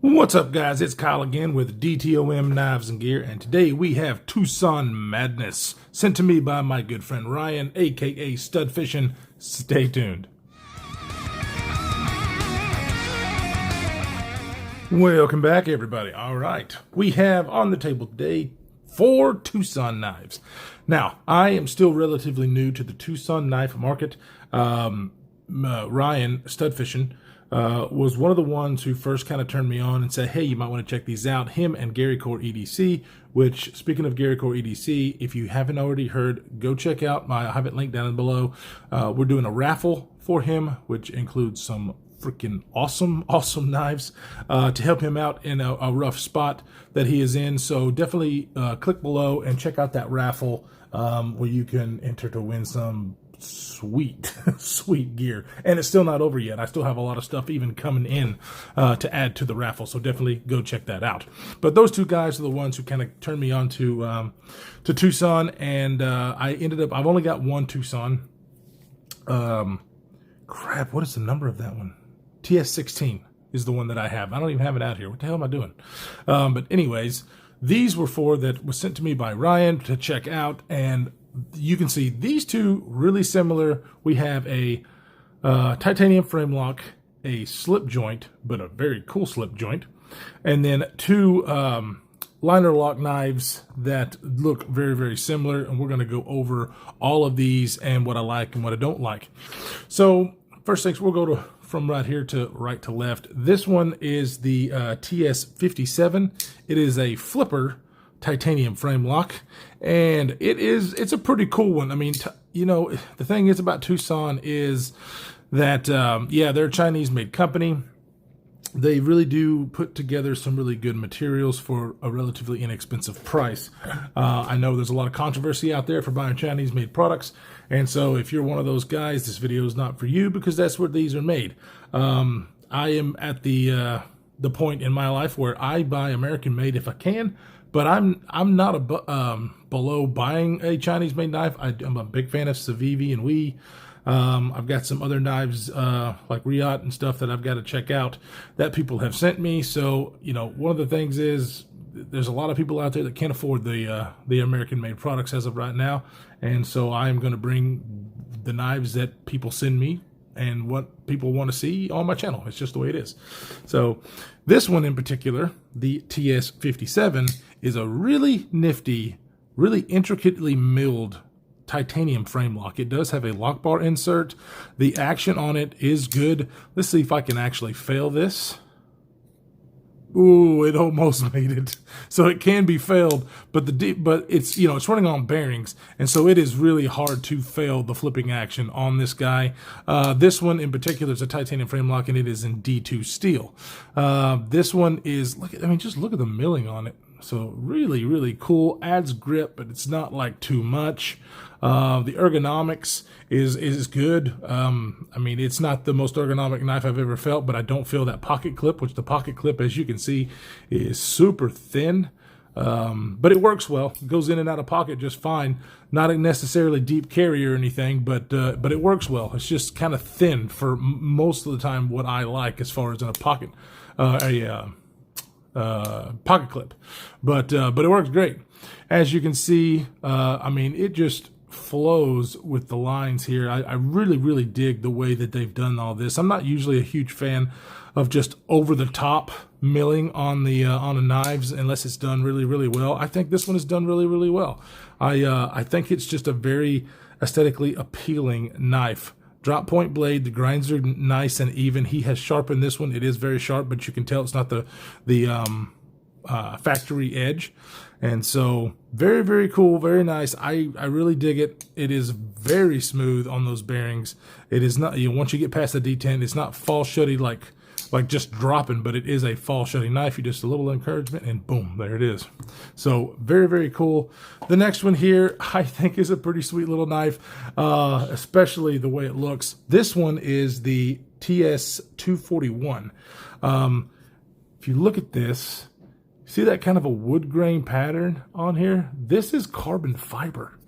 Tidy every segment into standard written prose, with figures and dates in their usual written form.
What's up, guys? It's Kyle again with DTOM Knives and Gear, and today we have Twosun Madness, sent to me by my good friend Ryan, aka Stud Fishing. Stay tuned. Welcome back, everybody. All right, we have on the table today 4 Twosun knives. Now, I am still relatively new to the Twosun knife market. Ryan, Stud Fishing, was one of the ones who first kind of turned me on and said, hey, you might want to check these out. Him and Gary Core EDC, which, speaking of Gary Core EDC, if you haven't already heard, go check out I have it linked down below. We're doing a raffle for him, which includes some freaking awesome knives to help him out in a rough spot that he is in. So definitely click below and check out that raffle where you can enter to win some sweet gear. And it's still not over yet. I still have a lot of stuff even coming in to add to the raffle, so definitely go check that out. But those two guys are the ones who kind of turned me on to Twosun, and I've only got one Twosun. Crap, what is the number of that one? TS16 is the one that I have. I don't even have it out here. What the hell am I doing? But anyways, these were 4 that was sent to me by Ryan to check out, and you can see these two really similar. We have a titanium frame lock, a slip joint, but a very cool slip joint, and then 2 liner lock knives that look very similar, and we're going to go over all of these and what I like and what I don't like. So first things, we'll go from right here to right to left. This one is the TS57. It is a flipper titanium frame lock, and it's a pretty cool one. I mean, you know, the thing is about Twosun is that yeah, they're a Chinese made company. They really do put together some really good materials for a relatively inexpensive price. I know there's a lot of controversy out there for buying Chinese made products, and so if you're one of those guys, this video is not for you, because that's where these are made. I am at the point in my life where I buy American made if I can, but I'm not below buying a Chinese made knife. I'm a big fan of Civivi and Wee. I've got some other knives like Riot and stuff that I've got to check out that people have sent me. So, you know, one of the things is there's a lot of people out there that can't afford the American made products as of right now. And so I'm going to bring the knives that people send me and what people want to see on my channel. It's just the way it is. So this one in particular, the TS57, is a really nifty, really intricately milled titanium frame lock. It does have a lock bar insert. The action on it is good. Let's see if I can actually fail this. Ooh, it almost made it. So it can be failed, but it's, you know, it's running on bearings, and so it is really hard to fail the flipping action on this guy. This one in particular is a titanium frame lock, and it is in D2 steel. This one is, just look at the milling on it. So really cool. Adds grip, but it's not like too much. The ergonomics is good. I mean, it's not the most ergonomic knife I've ever felt, but I don't feel that pocket clip, which the pocket clip, as you can see, is super thin. But it works well. It goes in and out of pocket just fine. Not a necessarily deep carry or anything, but it works well. It's just kind of thin for most of the time, what I like as far as in a pocket, pocket clip, but it works great. As you can see, I mean, it just flows with the lines here. I really dig the way that they've done all this. I'm not usually a huge fan of just over the top milling on the knives unless it's done really well. I think this one is done really well. I think it's just a very aesthetically appealing knife. Drop point blade, the grinds are nice and even. He has sharpened this one. It is very sharp, but you can tell it's not the factory edge. And so very cool, very nice. I really dig it. It is very smooth on those bearings. It is not, you know, once you get past the D10, it's not fall shutty like just dropping, but it is a fall shutty knife. You just a little encouragement and boom, there it is. So very cool. The next one here, I think, is a pretty sweet little knife, especially the way it looks. This one is the TS241. If you look at this, see that kind of a wood grain pattern on here? This is carbon fiber.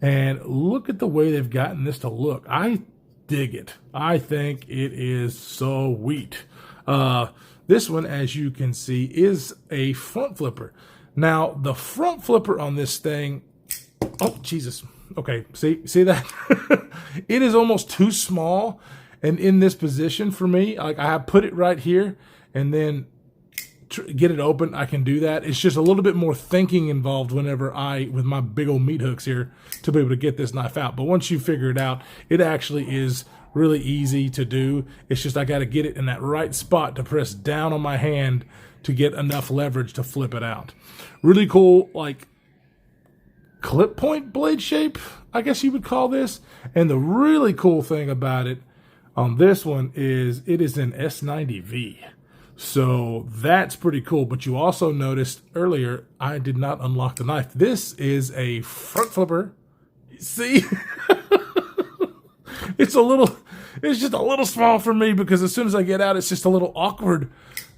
And look at the way they've gotten this to look. I dig it. I think it is so sweet. This one, as you can see, is a front flipper. Now, the front flipper on this thing, oh, Jesus. Okay, see that? It is almost too small and in this position for me. Like, I put it right here and then get it open. I can do that. It's just a little bit more thinking involved whenever with my big old meat hooks here, to be able to get this knife out. But once you figure it out, it actually is really easy to do. It's just I got to get it in that right spot to press down on my hand to get enough leverage to flip it out. Really cool, like, clip point blade shape, I guess you would call this. And the really cool thing about it on this one is it is an S90V. So that's pretty cool. But you also noticed earlier, I did not unlock the knife. This is a front flipper. See? It's just a little small for me, because as soon as I get out, it's just a little awkward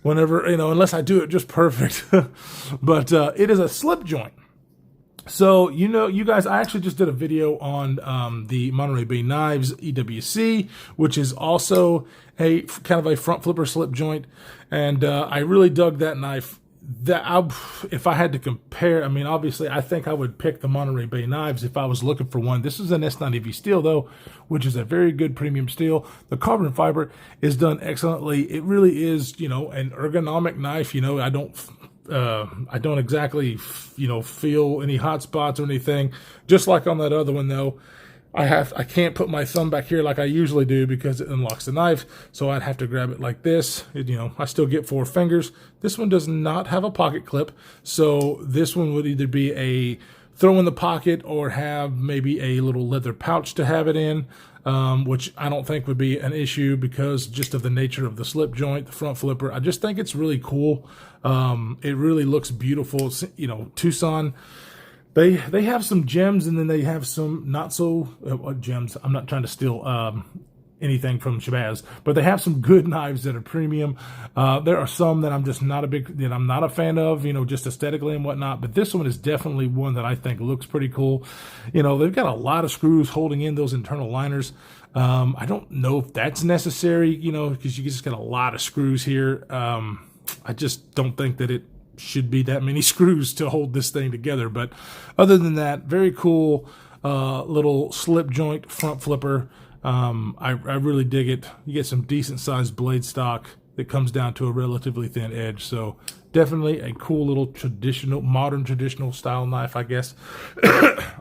whenever, unless I do it just perfect. But it is a slip joint. So, you guys, I actually just did a video on the Monterey Bay Knives EWC, which is also a kind of a front flipper slip joint. And I really dug that knife. If I had to compare, I mean, obviously, I think I would pick the Monterey Bay Knives if I was looking for one. This is an S90V steel, though, which is a very good premium steel. The carbon fiber is done excellently. It really is, an ergonomic knife. I don't exactly, feel any hot spots or anything. Just like on that other one, though, I can't put my thumb back here like I usually do because it unlocks the knife. So I'd have to grab it like this. I still get 4 fingers. This one does not have a pocket clip. So this one would either be a throw in the pocket or have maybe a little leather pouch to have it in, which I don't think would be an issue because just of the nature of the slip joint, the front flipper. I just think it's really cool. It really looks beautiful. Twosun, they have some gems, and then they have some not so gems. I'm not trying to steal anything from Shabazz, but they have some good knives that are premium. There are some that I'm just not I'm not a fan of, just aesthetically and whatnot. But this one is definitely one that I think looks pretty cool. They've got a lot of screws holding in those internal liners. I don't know if that's necessary, because you just got a lot of screws here. I just don't think that it should be that many screws to hold this thing together. But other than that, very cool little slip joint front flipper. I really dig it. You get some decent sized blade stock that comes down to a relatively thin edge. So definitely a cool little modern traditional style knife, I guess.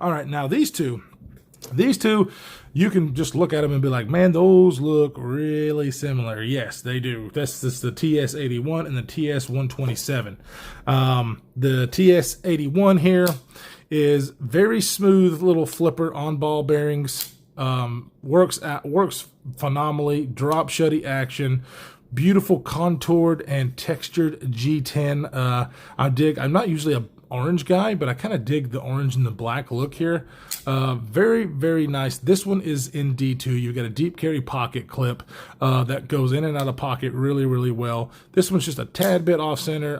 All right, now these two, you can just look at them and be like, man, those look really similar. Yes, they do. That's the TS81 and the TS127. The TS81 here is very smooth little flipper on ball bearings. Works phenomenally. Drop shutty action. Beautiful contoured and textured G10. I'm not usually a orange guy, but I kind of dig the orange and the black look here. Very, very nice. This one is in D2. You got a deep carry pocket clip that goes in and out of pocket really, really well. This one's just a tad bit off center.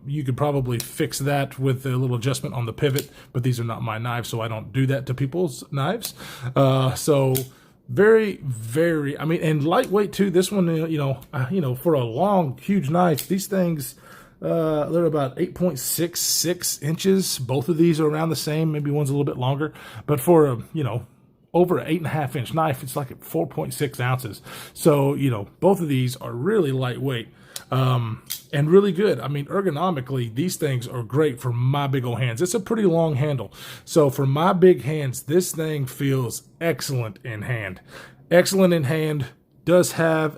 You could probably fix that with a little adjustment on the pivot, but these are not my knives, so I don't do that to people's knives. So very, very, and lightweight too. This one, for a long, huge knife, these things, they're about 8.66 inches. Both of these are around the same. Maybe one's a little bit longer, but for a, over an 8.5 inch knife, it's like at 4.6 ounces. So, both of these are really lightweight, and really good. Ergonomically, these things are great for my big old hands. It's a pretty long handle. So for my big hands, this thing feels excellent in hand. Excellent in hand. Does have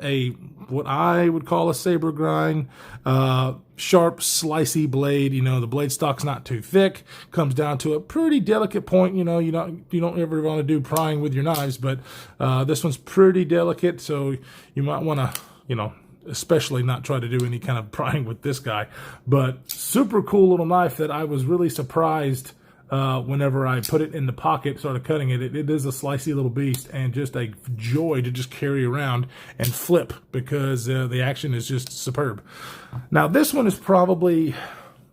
what I would call a saber grind, sharp, slicey blade. The blade stock's not too thick. Comes down to a pretty delicate point. You don't ever want to do prying with your knives, but this one's pretty delicate, so you might want to, especially not try to do any kind of prying with this guy. But super cool little knife that I was really surprised whenever I put it in the pocket, started cutting it. It is a slicey little beast and just a joy to just carry around and flip because the action is just superb. Now this one is probably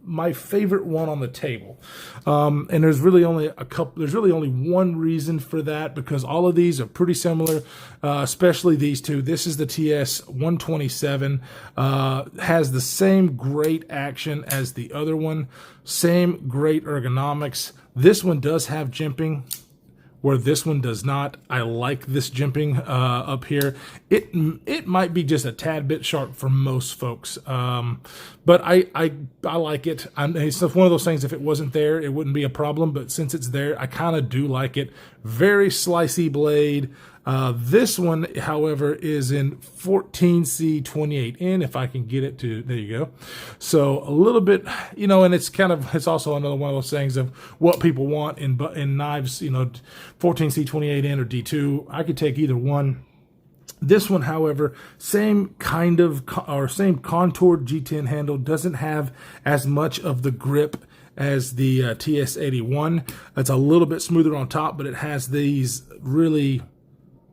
my favorite one on the table. And there's really only one reason for that, because all of these are pretty similar, especially these two. This is the TS127, has the same great action as the other one, same great ergonomics. This one does have jimping, where this one does not. I like this jimping up here. It might be just a tad bit sharp for most folks, but I like it. It's one of those things, if it wasn't there, it wouldn't be a problem, but since it's there, I kind of do like it. Very slicey blade. This one, however, is in 14C28N, if I can get it to, there you go. So a little bit, you know, and it's also another one of those things of what people want in knives, you know, 14C28N or D2. I could take either one. This one, however, same kind of, or same contoured G10 handle, doesn't have as much of the grip as the TS81. It's a little bit smoother on top, but it has these really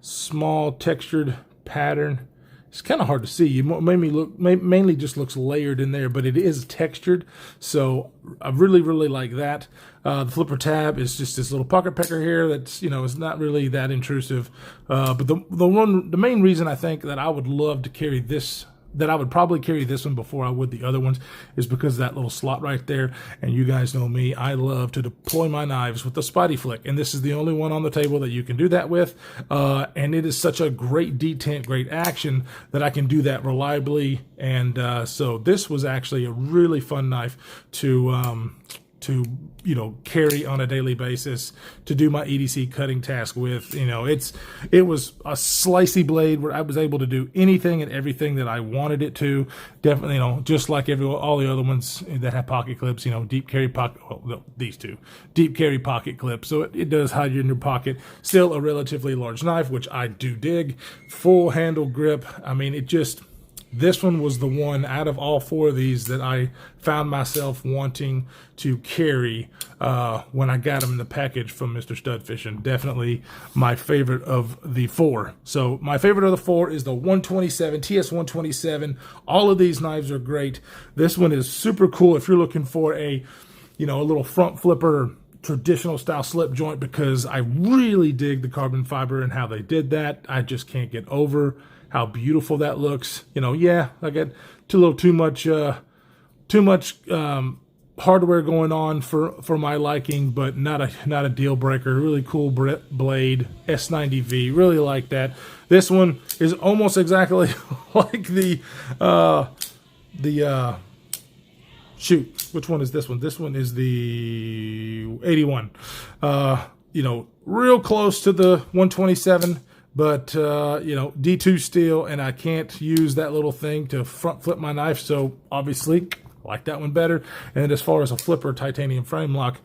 small textured pattern. It's kind of hard to see. It mainly just looks layered in there, but it is textured. So I really, really like that. The flipper tab is just this little pocket pecker here that's, you know, it's not really that intrusive. But the main reason I think that I would love to carry this, that I would probably carry this one before I would the other ones, is because of that little slot right there. And you guys know me, I love to deploy my knives with the Spidey flick, and this is the only one on the table that you can do that with. And it is such a great detent, great action, that I can do that reliably. And so this was actually a really fun knife to you know, carry on a daily basis, to do my EDC cutting task with. You know, it was a slicey blade where I was able to do anything and everything that I wanted it to. Definitely, you know, just like all the other ones that have pocket clips, you know, deep carry pocket, well, no, these two, deep carry pocket clips. So it does hide you in your pocket. Still a relatively large knife, which I do dig. Full handle grip. I mean, this one was the one out of all four of these that I found myself wanting to carry when I got them in the package from Mr. Studfish, and definitely my favorite of the four. So my favorite of the four is the 127, TS127. All of these knives are great. This one is super cool if you're looking for a little front flipper, traditional style slip joint, because I really dig the carbon fiber and how they did that. I just can't get over how beautiful that looks. You know, yeah, I got too much hardware going on for my liking, but not a deal breaker. Really cool blade, S90V. Really like that. This one is almost exactly like shoot, which one is this one? This one is the 81. You know, real close to the 127. But, you know, D2 steel, and I can't use that little thing to front flip my knife, so obviously I like that one better. And as far as a flipper titanium frame lock,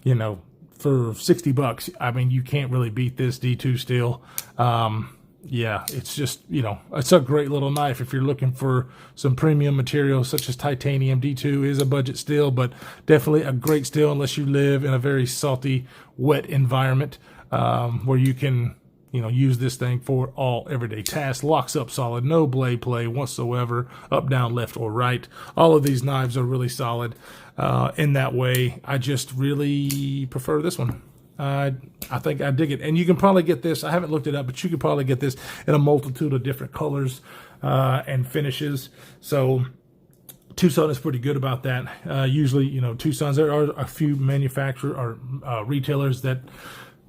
you know, for $60, I mean, you can't really beat this D2 steel. Yeah, it's just, you know, it's a great little knife if you're looking for some premium materials such as titanium. D2 is a budget steel, but definitely a great steel unless you live in a very salty, wet environment where you can, you know, use this thing for all everyday tasks. Locks up solid, no blade play whatsoever, up, down, left, or right. All of these knives are really solid in that way. I just really prefer this one. I think I dig it. And you can probably get this, I haven't looked it up, but you could probably get this in a multitude of different colors and finishes. So Twosun is pretty good about that. Usually, you know, Twosuns, there are a few manufacturers or retailers that,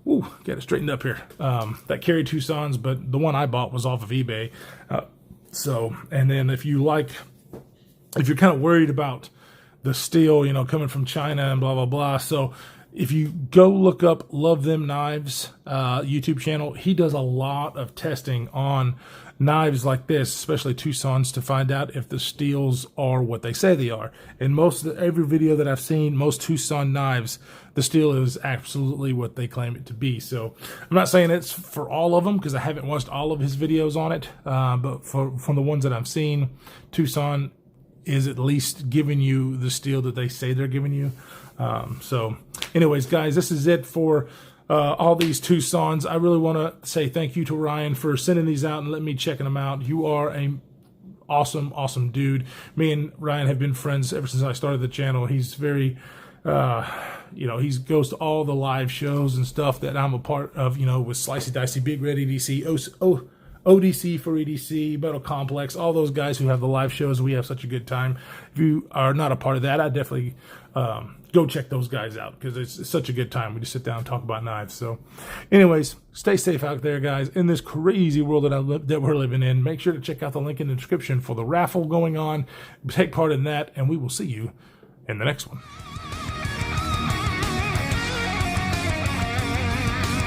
ooh, get it straightened up here, that carry Twosuns, but the one I bought was off of eBay. So, and then if you're kind of worried about the steel, you know, coming from China and blah, blah, blah. So if you go look up Love Them Knives YouTube channel, he does a lot of testing on knives like this, especially Twosuns, to find out if the steels are what they say they are. And every video that I've seen, most Twosun knives, the steel is absolutely what they claim it to be. So I'm not saying it's for all of them, because I haven't watched all of his videos on it, but from the ones that I've seen, Twosun is at least giving you the steel that they say they're giving you. So anyways, guys, this is it for all these Twosuns. I really want to say thank you to Ryan for sending these out and letting me check them out. You are an awesome dude. Me and Ryan have been friends ever since I started the channel. He's very, he goes to all the live shows and stuff that I'm a part of, with Slicey Dicey, Big Red EDC, ODC for EDC, Metal Complex, all those guys who have the live shows. We have such a good time. If you are not a part of that, I definitely go check those guys out, because it's such a good time. We just sit down and talk about knives. So anyways, stay safe out there, guys, in this crazy world that we're living in. Make sure to check out the link in the description for the raffle going on. Take part in that, and we will see you in the next one.